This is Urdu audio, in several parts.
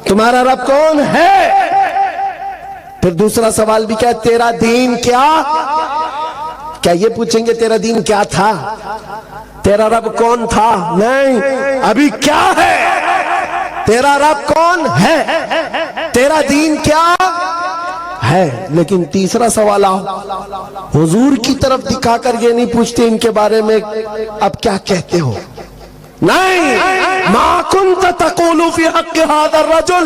تمہارا رب کون ہے؟ پھر دوسرا سوال بھی کیا ہے، تیرا دین کیا؟ کیا یہ پوچھیں گے تیرا دین کیا تھا؟ تیرا رب کون تھا؟ نہیں، ابھی کیا ہے؟ تیرا رب کون ہے؟ تیرا دین کیا ہے؟ لیکن تیسرا سوال حضور کی طرف دکھا کر یہ نہیں پوچھتے ان کے بارے میں اب کیا کہتے ہو؟ نہیں، ما کنت تقول فی حق ھذا الرجل،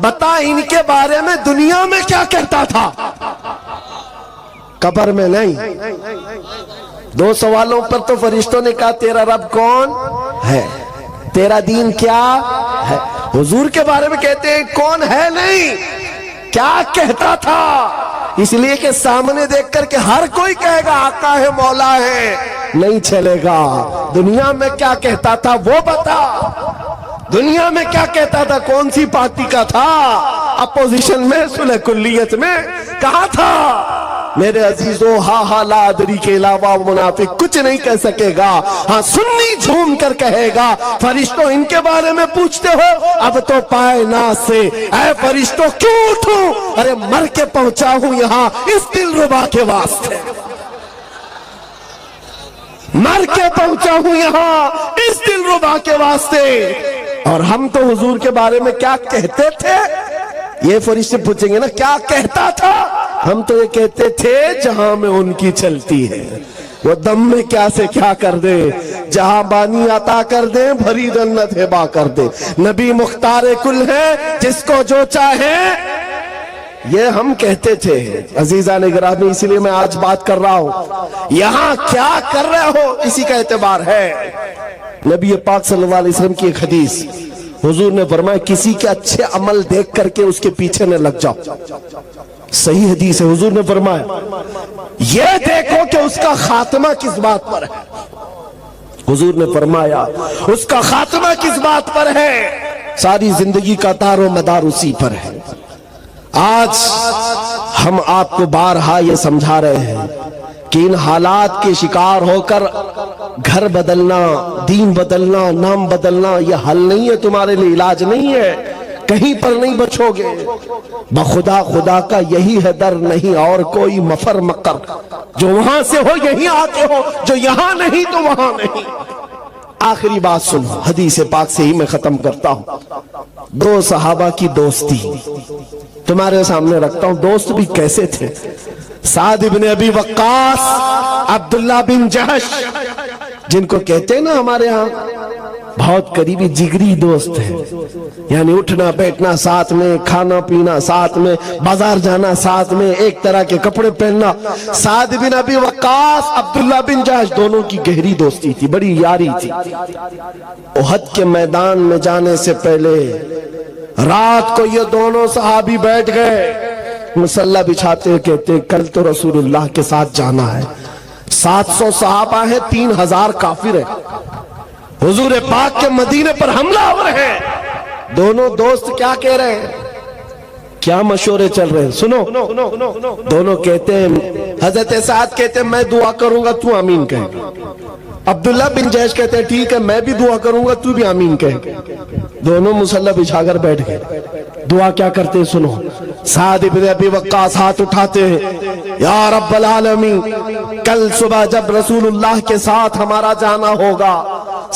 بتا ان کے بارے میں دنیا میں کیا کہتا تھا، قبر میں نہیں۔ دو سوالوں پر تو فرشتوں نے کہا تیرا رب کون ہے، تیرا دین کیا ہے۔ حضور کے بارے میں کہتے ہیں کون ہے، نہیں کیا کہتا تھا، اس لیے کہ سامنے دیکھ کر کہ ہر کوئی کہے گا آقا ہے مولا ہے، نہیں چلے گا۔ دنیا میں کیا کہتا تھا وہ بتا، دنیا میں کیا کہتا تھا، کون سی پارٹی کا تھا، اپوزیشن میں، صلح کلیت میں، کہاں تھا؟ میرے عزیزو، ہاں لا ادری کے علاوہ منافق کچھ نہیں کہہ سکے گا، ہاں سنی جھوم کر کہے گا فرشتوں ان کے بارے میں پوچھتے ہو، اب تو پائے ناز سے اے فرشتوں کیوں اٹھوں، ارے مر کے پہنچا ہوں یہاں اس دل ربا کے واسطے، مر کے پہنچا ہوں یہاں اس دل ربا کے واسطے۔ اور ہم تو حضور کے بارے میں کیا کہتے تھے، یہ فرشتے پوچھیں گے نا کیا کہتا تھا، ہم تو یہ کہتے تھے جہاں میں ان کی چلتی ہے وہ دم میں کیا سے کیا کر دے، جہاں بانی عطا کر دے، بھری جنت ہبا کر دے، نبی مختار کل ہے جس کو جو چاہے، یہ ہم کہتے تھے۔ عزیزان گرامی، اسی لیے میں آج بات کر رہا ہوں، یہاں کیا کر رہے ہو اسی کا اعتبار ہے۔ نبی پاک صلی اللہ علیہ وسلم کی ایک حدیث، حضور نے فرمایا کسی کے اچھے عمل دیکھ کر کے اس کے پیچھے نہ لگ جاؤ، صحیح حدیث ہے۔ حضور نے فرمایا یہ دیکھو کہ اس کا خاتمہ کس بات پر ہے، حضور نے فرمایا اس کا خاتمہ کس بات پر ہے، ساری زندگی کا دار و مدار اسی پر ہے۔ آج ہم آپ کو بارہا یہ سمجھا رہے ہیں کہ ان حالات کے شکار ہو کر گھر بدلنا، دین بدلنا، نام بدلنا یہ حل نہیں ہے، تمہارے لیے علاج نہیں ہے، کہیں پر نہیں بچو گے۔ بخدا خدا کا یہی ہے در، نہیں اور کوئی مفر مقر، جو وہاں سے ہو یہیں آتے ہو، جو یہاں نہیں تو وہاں نہیں۔ آخری بات سنو، حدیث پاک سے ہی میں ختم کرتا ہوں۔ دو صحابہ کی دوستی تمہارے سامنے رکھتا ہوں، دوست بھی کیسے تھے۔ سعد بن ابی وقاص، عبداللہ بن جہش، جن کو کہتے ہیں نا ہمارے ہاں بہت قریبی جگری دوست ہیں، یعنی اٹھنا بیٹھنا ساتھ میں، کھانا پینا ساتھ میں، بازار جانا ساتھ میں، ایک طرح کے کپڑے پہننا۔ سعد بن ابی وقاص، عبداللہ بن جہش، دونوں کی گہری دوستی تھی، بڑی یاری تھی۔ احد کے میدان میں جانے سے پہلے رات کو یہ دونوں صحابی بیٹھ گئے، مسلح بچھاتے کہتے کل تو رسول اللہ کے ساتھ جانا ہے، 700 صحابہ ہیں، 3000 کافر ہیں، حضور پاک کے مدینے پر حملہ ہو رہے ہیں۔ دونوں دوست کیا کہہ رہے ہیں، کیا مشورے چل رہے ہیں، سنو۔ دونوں کہتے ہیں، حضرت سعد کہتے ہیں میں دعا کروں گا تو آمین کہے گا، عبداللہ بن جہش کہتے ہیں ٹھیک ہے میں بھی دعا کروں گا تو بھی آمین کہے گا۔ دونوں مسلح بچھا کر بیٹھ گئے، دعا کیا کرتے ہیں سنو۔ سعد بن ابی وقاص ہاتھ اٹھاتے ہیں، یا رب العالمین کل صبح جب رسول اللہ کے ساتھ ہمارا جانا ہوگا،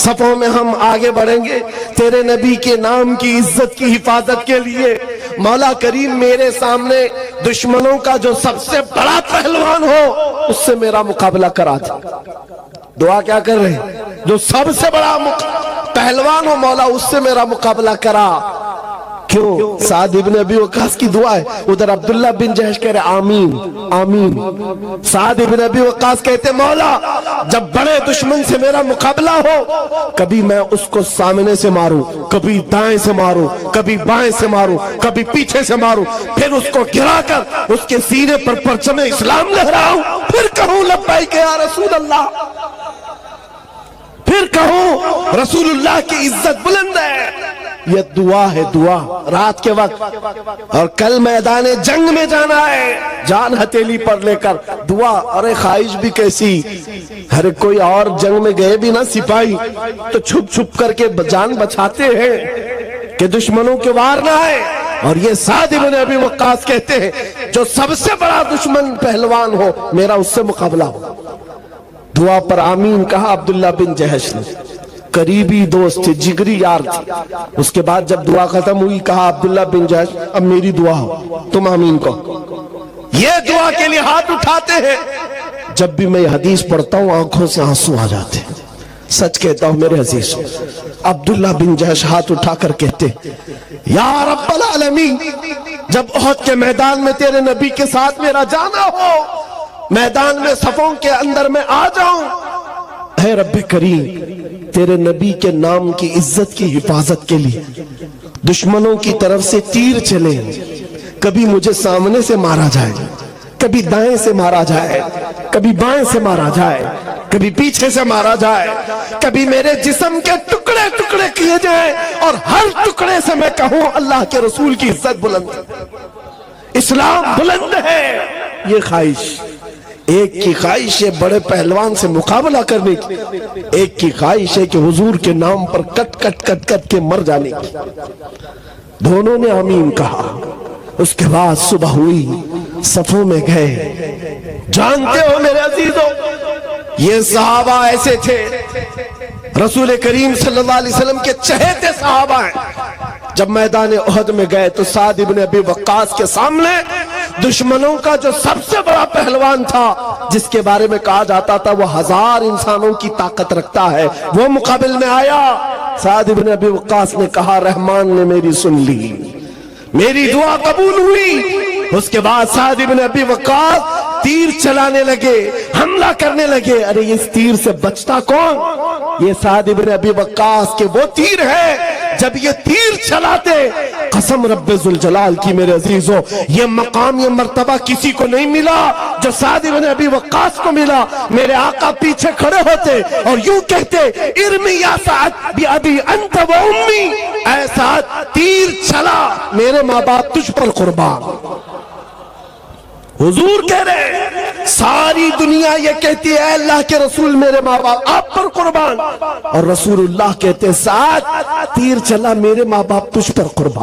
صفوں میں ہم آگے بڑھیں گے تیرے نبی کے نام کی عزت کی حفاظت کے لیے، مولا کریم میرے سامنے دشمنوں کا جو سب سے بڑا پہلوان ہو اس سے میرا مقابلہ کرا دے۔ دعا کیا کر رہے ہیں، جو سب سے بڑا پہلوان ہو مولا اس سے میرا مقابلہ کرا۔ کیوں؟ سعد بن ابی وقاص کی دعا ہے، ادھر عبداللہ بن جہش کہہ رہے آمین آمین۔ سعد بن ابی وقاص کہتے مولا جب بڑے دشمن سے میرا مقابلہ ہو، کبھی میں اس کو سامنے سے ماروں، کبھی دائیں سے ماروں، کبھی بائیں سے ماروں، کبھی پیچھے سے ماروں، پھر اس کو گرا کر اس کے سینے پر پرچم اسلام لہراؤں، پھر کہوں لبیک یا رسول اللہ، پھر کہوں رسول اللہ کی عزت بلند ہے۔ یہ دعا ہے، دعا رات کے وقت، اور کل میدان جنگ میں جانا ہے، جان ہتھیلی پر لے کر دعا۔ ارے خواہش بھی کیسی، ہر کوئی اور جنگ میں گئے بھی نا سپاہی تو چھپ چھپ کر کے جان بچاتے ہیں، کہ دشمنوں کے وار نہ آئے. اور یہ سعد بن ابی وقاص کہتے ہیں جو سب سے بڑا دشمن پہلوان ہو میرا اس سے مقابلہ ہو. دعا پر آمین کہا عبداللہ بن جہش نے. قریبی دوست تھے, جگری یار تھے. اس کے بعد جب دعا ختم ہوئی کہا عبداللہ بن جہش اب میری دعا ہو, تم آمین کہو. یہ دعا کے لیے ہاتھ اٹھاتے ہیں. جب بھی میں یہ حدیث پڑھتا ہوں آنکھوں سے آنسو آ جاتے ہیں. سچ کہتا ہوں میرے عزیز, عبداللہ بن جہش ہاتھ اٹھا کر کہتے یا رب العالمین, جب احد کے میدان میں تیرے نبی کے ساتھ میرا جانا ہو, میدان میں صفوں کے اندر میں آ جاؤں, اے رب کریم تیرے نبی کے نام کی عزت کی حفاظت کے لیے دشمنوں کی طرف سے تیر چلے, کبھی مجھے سامنے سے مارا جائے, کبھی دائیں سے مارا جائے, کبھی بائیں سے مارا جائے, کبھی پیچھے سے مارا جائے, کبھی میرے جسم کے ٹکڑے ٹکڑے کیے جائیں اور ہر ٹکڑے سے میں کہوں اللہ کے رسول کی عزت بلند ہے, اسلام بلند ہے. یہ خواہش, ایک کی خواہش ہے بڑے پہلوان سے مقابلہ کرنے کی, ایک کی خواہش ہے کہ حضور کے نام پر کٹ کٹ کٹ کٹ کے مر جانے کی. دونوں نے آمین کہا. اس کے بعد صبح ہوئی, صفوں میں گئے. جانتے ہو میرے عزیزو, یہ صحابہ ایسے تھے, رسول کریم صلی اللہ علیہ وسلم کے چہیتے صحابہ ہیں. جب میدان احد میں گئے تو سعد بن ابی وقاص کے سامنے دشمنوں کا جو سب سے بڑا پہلوان تھا, جس کے بارے میں کہا جاتا تھا وہ 1000 انسانوں کی طاقت رکھتا ہے, وہ مقابل میں آیا. سعد بن ابی وقاص نے کہا رحمان نے میری سن لی, میری دعا قبول ہوئی. اس کے بعد سعد بن ابی وقاص تیر چلانے لگے, حملہ کرنے لگے. ارے اس تیر سے بچتا کون؟ یہ سعد بن ابی وقاص کے وہ تیر ہے. جب یہ تیر چلاتے, قسم رب ذوالجلال کی میرے عزیزو, یہ مقام یہ مرتبہ کسی کو نہیں ملا جو سعد بن ابی وقاص کو ملا. میرے آقا پیچھے کھڑے ہوتے اور یوں کہتے ارمی یا سعد بی ابی انت و امی, اے سعد تیر چلا, میرے ماں باپ تجھ پر قربان. حضور کہہ رہے ساری دنیا یہ کہتی ہے اے اللہ کے رسول میرے ماں باپ آپ پر قربان, اور رسول اللہ کہتے سعد تیر چلا میرے ماں باپ تجھ پر قربان.